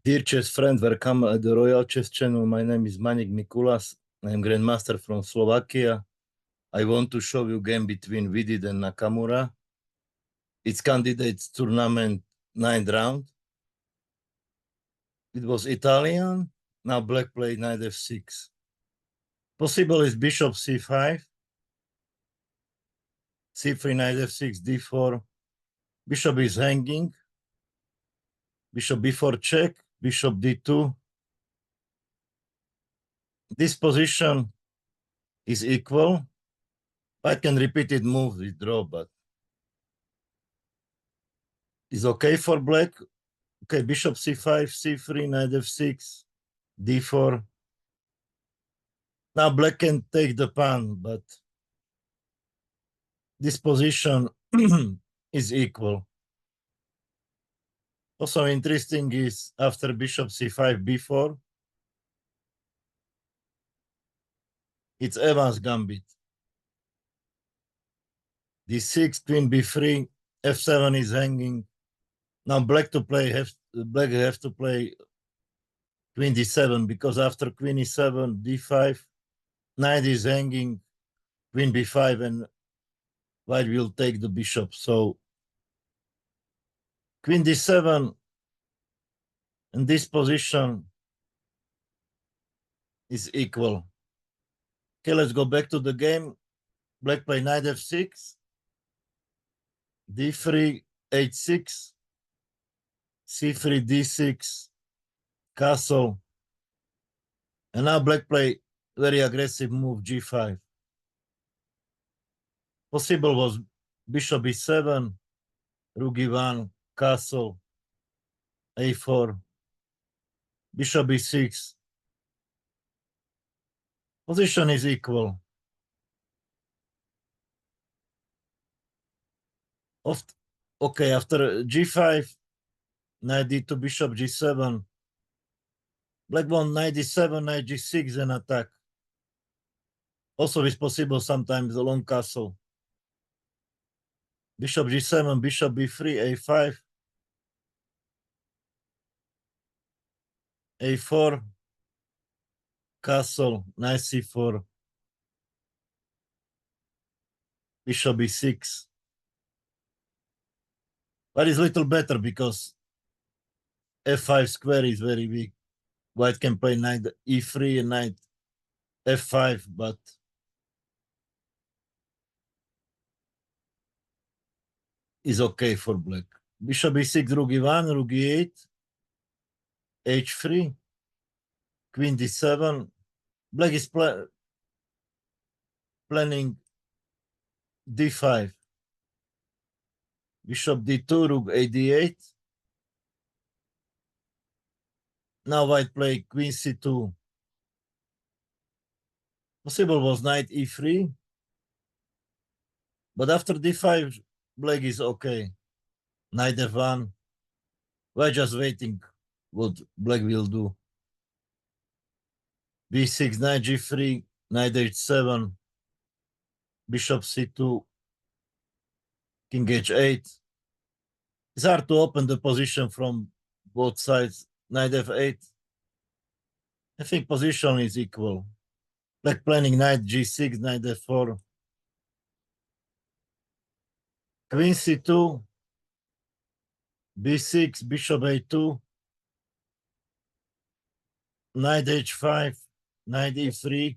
Dear chess friend, welcome at the Royal Chess Channel. My name is Manik Mikulas. I'm Grandmaster from Slovakia. I want to show you game between Vidit and Nakamura. It's candidates tournament 9th round. It was Italian. Now black played knight f6. Possible is bishop c5, c3, knight f6, d4. Bishop is hanging. Bishop b4 check, bishop d2. This position is equal. I can repeat it move with draw, but it's okay for black. Okay, bishop c5, c3, knight f6, d4. Now black can take the pawn, but this position is equal. Also interesting is after bishop c5, b4, it's Evans gambit. d6, queen b3, f7 is hanging. Now black have to play queen d7 because after queen e7, d5, knight is hanging, queen b5, and white will take the bishop. So queen d7 in this position is equal. Okay, let's go back to the game. Black play knight f6, d3, h6, c3, d6, castle. And now black play very aggressive move, g5. Possible was bishop e7, rook e1, castle, a4, bishop e6. Position is equal. Okay, after g5, knight d2, bishop g7. Black won knight d7, knight g6, and attack. Also, it's possible sometimes a long castle. Bishop g7, bishop b3, a5, a4, castle, knight c4, bishop b6. But it's a little better because f5 square is very weak. White can play knight e3 and knight f5, but is okay for black. Bishop e6, rook e1, rook e8, h3, queen d7. Black is planning d5. Bishop d2, rook a d8. Now white play queen c2. Possible was knight e3. But after d5, black is okay. Knight f1. We're just waiting what black will do. b6, knight g3, knight h7, bishop c2, king h8. It's hard to open the position from both sides. Knight f8. I think position is equal. Black planning knight g6, knight f4. Queen c2, b6, bishop a2, knight h5, knight e3.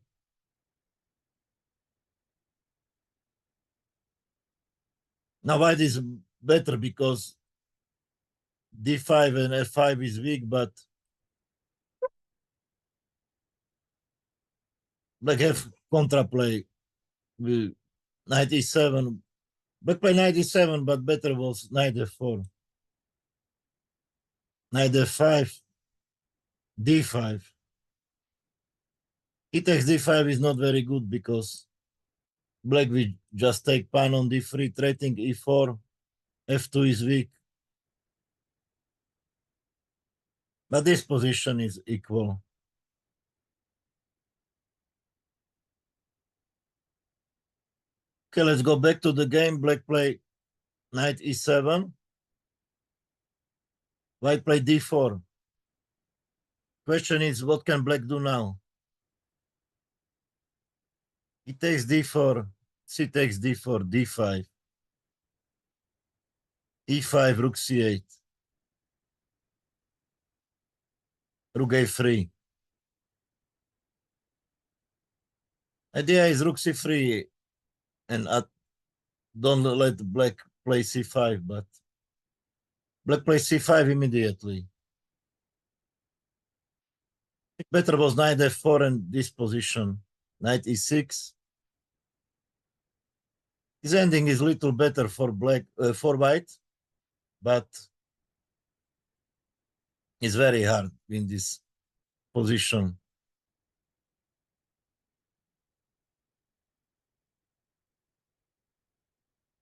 Now white is better because d5 and f5 is weak, but black have contraplay with knight e7. Black play knight e7, but better was knight f4. Knight f5, d5. E takes d5 is not very good because black will just take pawn on d3, threatening e4. f2 is weak. But this position is equal. Okay, let's go back to the game. Black play knight e7. White play d4. Question is, what can black do now? He takes d4, c takes d4, d5, e5, rook c8, rook a3. Idea is rook c3 and don't let black play c5, but black plays c5 immediately. Better was knight f4 and this position, knight e6. His ending is little better for black, for white, but it's very hard in this position.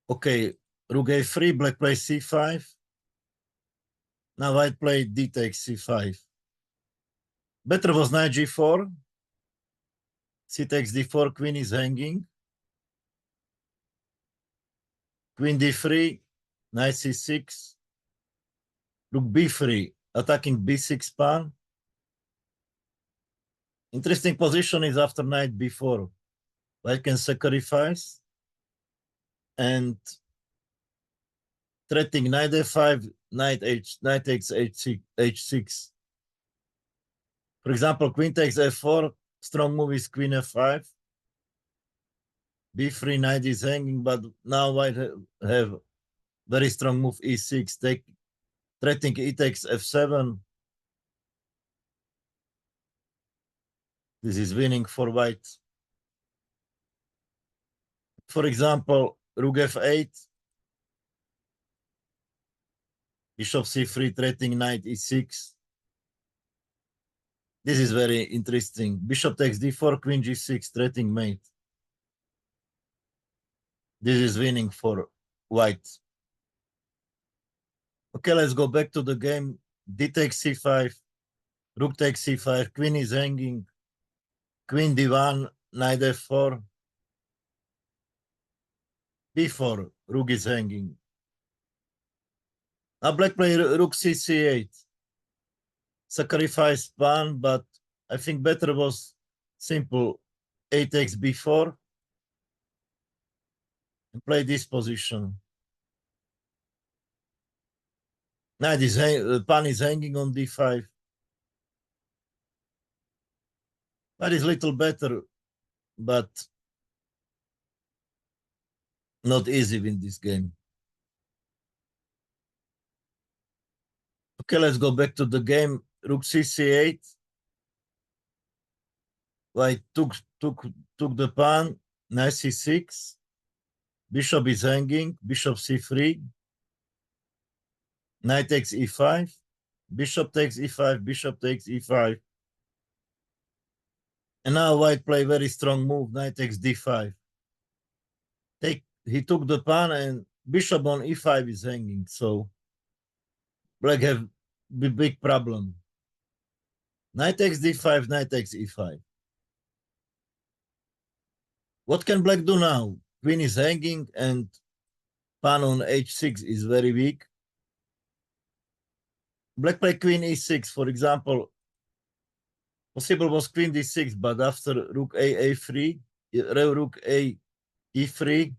Okay, rook a3, black plays c5. Now white played d takes c5. Better was knight g4. C takes d4, queen is hanging. Queen d3, knight c6. Rook b3, attacking b6 pawn. Interesting position is after knight b4. White can sacrifice and threatening knight f5, knight takes h6. For example, queen takes f4, strong move is queen f5. b3, knight is hanging, but now white have very strong move e6, threatening e takes f7. This is winning for white. For example, rook f8, bishop c3, threatening knight e6. This is very interesting. Bishop takes d4, queen g6, threatening mate. This is winning for white. Okay, let's go back to the game. D takes c5, rook takes c5, queen is hanging, queen d1, knight f4, b4, rook is hanging. Now black play rook c8. Sacrifice pawn, but I think better was simple. A takes b4 and play this position. Knight is pawn is hanging on d5. That is little better, but not easy in this game. Okay, let's go back to the game. Rook c8. White took the pawn. Knight c6. Bishop is hanging. Bishop c3. Knight takes e5. Bishop takes e5. Bishop takes e5. And now white play very strong move. Knight takes d5. He took the pawn and bishop on e5 is hanging. So black have big problem. Knight takes d5, knight takes e5. What can black do now? Queen is hanging and pawn on h6 is very weak. Black play queen e6, for example. Possible was queen d6, but after rook a3, rook a e3,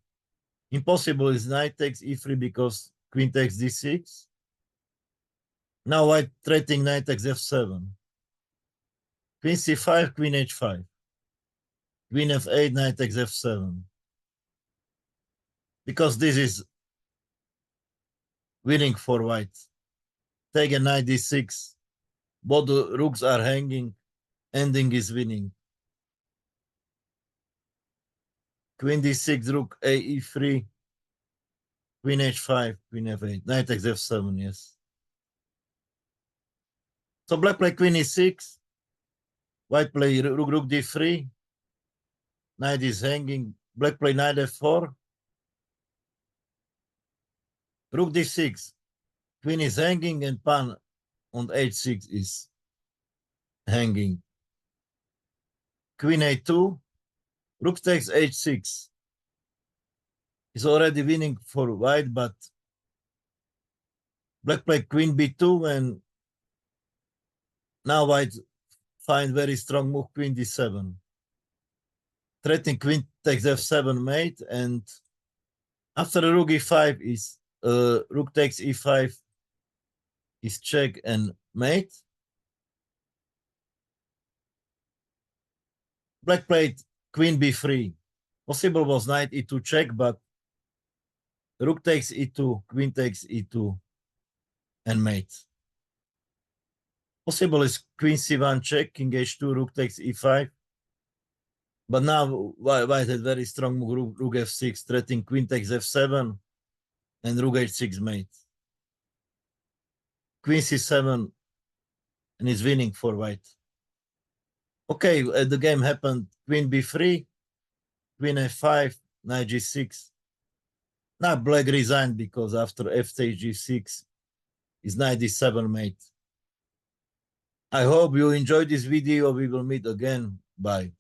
impossible is knight takes e3 because queen takes d6. Now white threatening knight takes f7. Queen c5, queen h5. Queen f8, knight takes f7. Because this is winning for white. Take a knight d6. Both the rooks are hanging. Ending is winning. Queen d6, rook a e3. Queen h5, queen f8. Knight takes f7, yes. So black play queen e6. White play rook d3. Knight is hanging. Black play knight f4. Rook d6. Queen is hanging and pawn on h6 is hanging. Queen a2. Rook takes h6. Is already winning for white, but black play queen b2 and now white find very strong move, queen d7. Threatening queen takes f7 mate, and after rook e5 is rook takes e5 is check and mate. Black played queen b3. Possible was knight e2 check, but rook takes e2, queen takes e2, and mate. Possible is queen c1 check, king h2, rook takes e5. But now white had very strong move, rook f6, threatening queen takes f7, and rook h6 mate. Queen c7, and is winning for white. Okay, the game happened queen b3, queen f5, knight g6. Now black resigned because after f takes g6 is knight d7 mate. I hope you enjoyed this video. We will meet again. Bye.